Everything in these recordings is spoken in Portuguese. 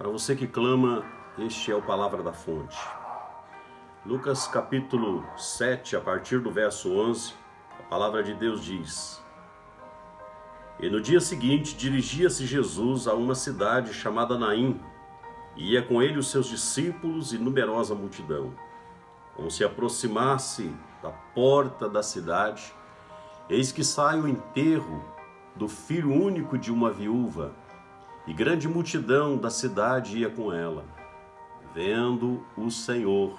Para você que clama, este é o Palavra da Fonte. Lucas capítulo 7, a partir do verso 11, a palavra de Deus diz: E no dia seguinte dirigia-se Jesus a uma cidade chamada Naim, e ia com ele os seus discípulos e numerosa multidão. Quando se aproximasse da porta da cidade, eis que sai o enterro do filho único de uma viúva, e grande multidão da cidade ia com ela. Vendo o Senhor,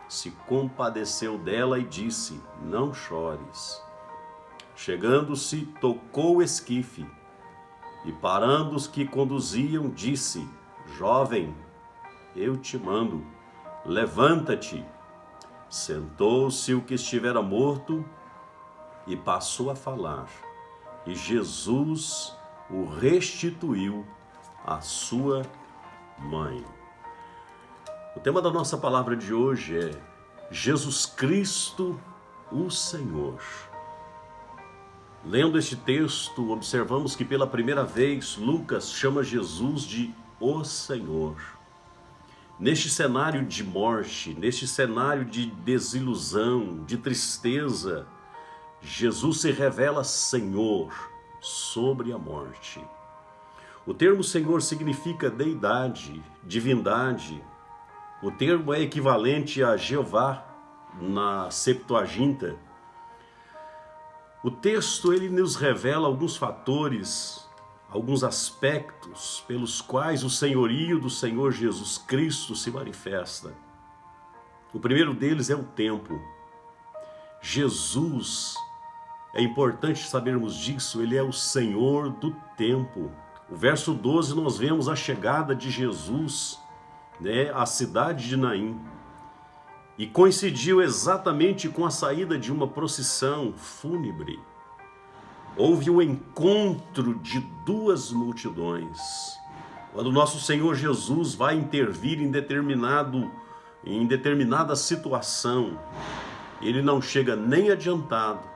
se compadeceu dela e disse: Não chores. Chegando-se, tocou o esquife, e parando os que conduziam, disse: Jovem, eu te mando, levanta-te. Sentou-se o que estivera morto e passou a falar, e Jesus o restituiu à sua mãe. O tema da nossa palavra de hoje é Jesus Cristo, o Senhor. Lendo este texto, observamos que pela primeira vez Lucas chama Jesus de o Senhor. Neste cenário de morte, neste cenário de desilusão, de tristeza, Jesus se revela Senhor sobre a morte. O termo Senhor significa deidade, divindade. O termo é equivalente a Jeová na Septuaginta. O texto ele nos revela alguns fatores, alguns aspectos pelos quais o senhorio do Senhor Jesus Cristo se manifesta. O primeiro deles é o tempo. Jesus, é importante sabermos disso, ele é o Senhor do tempo. O verso 12 nós vemos a chegada de Jesus, à cidade de Naim. E coincidiu exatamente com a saída de uma procissão fúnebre. Houve o encontro de duas multidões. Quando nosso Senhor Jesus vai intervir em determinada situação, ele não chega nem adiantado,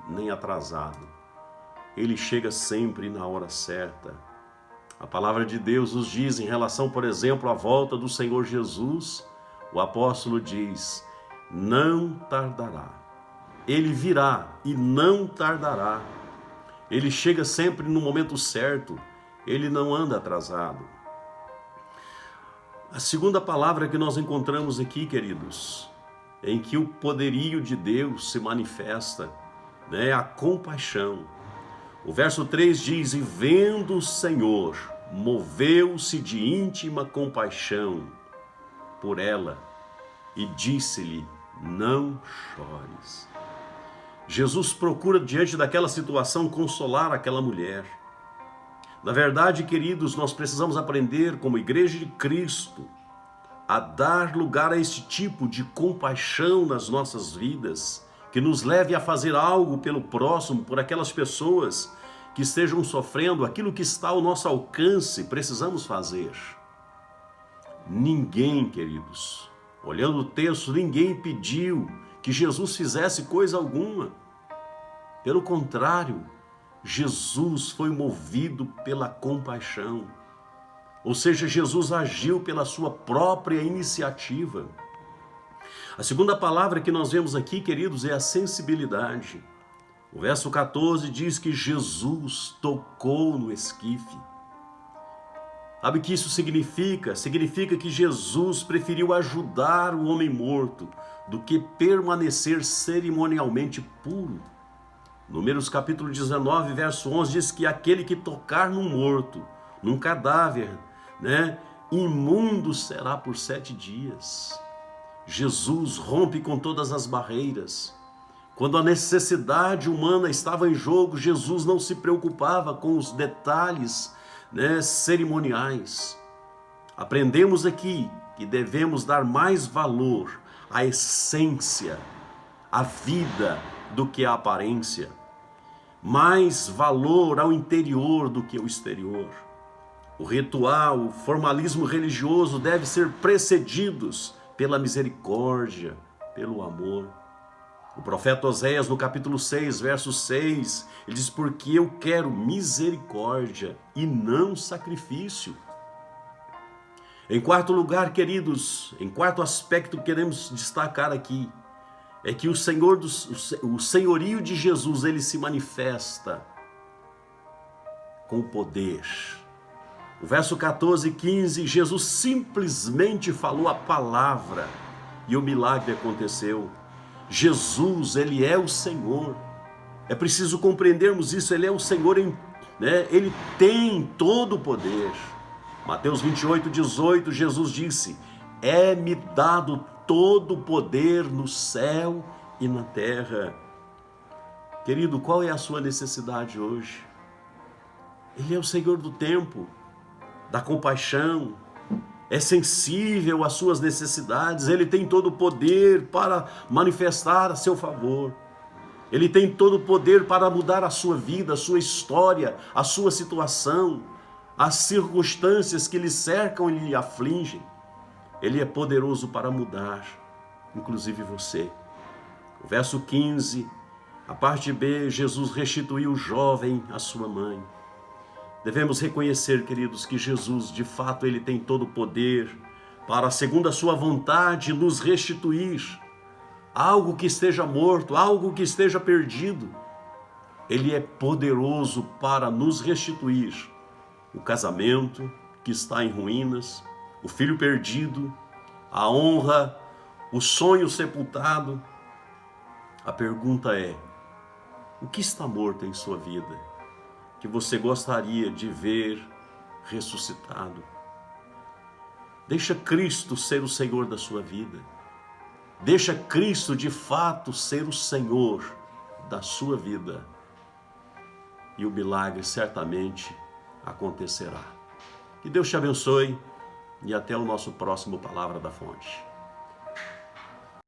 nem atrasado. Ele chega sempre na hora certa. A palavra de Deus nos diz em relação, por exemplo, à volta do Senhor Jesus, o apóstolo diz: não tardará. Ele virá e não tardará. Ele chega sempre no momento certo, ele não anda atrasado. A segunda palavra que nós encontramos aqui, queridos, em que o poderio de Deus se manifesta, é a compaixão. O verso 3 diz: E vendo o Senhor, moveu-se de íntima compaixão por ela e disse-lhe: Não chores. Jesus procura, diante daquela situação, consolar aquela mulher. Na verdade, queridos, nós precisamos aprender, como Igreja de Cristo, a dar lugar a este tipo de compaixão nas nossas vidas, que nos leve a fazer algo pelo próximo, por aquelas pessoas que estejam sofrendo. Aquilo que está ao nosso alcance, precisamos fazer. Ninguém, queridos, olhando o texto, ninguém pediu que Jesus fizesse coisa alguma. Pelo contrário, Jesus foi movido pela compaixão. Ou seja, Jesus agiu pela sua própria iniciativa. A segunda palavra que nós vemos aqui, queridos, é a sensibilidade. O verso 14 diz que Jesus tocou no esquife. Sabe o que isso significa? Significa que Jesus preferiu ajudar o homem morto do que permanecer cerimonialmente puro. Números capítulo 19, verso 11 diz que aquele que tocar num morto, num cadáver, imundo será por 7 dias. Jesus rompe com todas as barreiras. Quando a necessidade humana estava em jogo, Jesus não se preocupava com os detalhes cerimoniais. Aprendemos aqui que devemos dar mais valor à essência, à vida, do que à aparência. Mais valor ao interior do que ao exterior. O ritual, o formalismo religioso deve ser precedidos pela misericórdia, pelo amor. O profeta Oséias, no capítulo 6, verso 6, ele diz: porque eu quero misericórdia e não sacrifício. Em quarto lugar, queridos, em quarto aspecto que queremos destacar aqui, é que o senhorio de Jesus, ele se manifesta com poder. O verso 14 e 15, Jesus simplesmente falou a palavra e o milagre aconteceu. Jesus, ele é o Senhor. É preciso compreendermos isso, ele é o Senhor, ele tem todo o poder. Mateus 28, 18, Jesus disse: é-me dado todo o poder no céu e na terra. Querido, qual é a sua necessidade hoje? Ele é o Senhor do tempo, da compaixão, é sensível às suas necessidades, ele tem todo o poder para manifestar a seu favor. Ele tem todo o poder para mudar a sua vida, a sua história, a sua situação, as circunstâncias que lhe cercam e lhe afligem. Ele é poderoso para mudar, inclusive você. O verso 15, a parte B, Jesus restituiu o jovem à sua mãe. Devemos reconhecer, queridos, que Jesus, de fato, ele tem todo o poder para, segundo a sua vontade, nos restituir algo que esteja morto, algo que esteja perdido. Ele é poderoso para nos restituir o casamento que está em ruínas, o filho perdido, a honra, o sonho sepultado. A pergunta é: o que está morto em sua vida, que você gostaria de ver ressuscitado? Deixa Cristo ser o Senhor da sua vida. Deixa Cristo de fato ser o Senhor da sua vida. E o milagre certamente acontecerá. Que Deus te abençoe e até o nosso próximo Palavra da Fonte.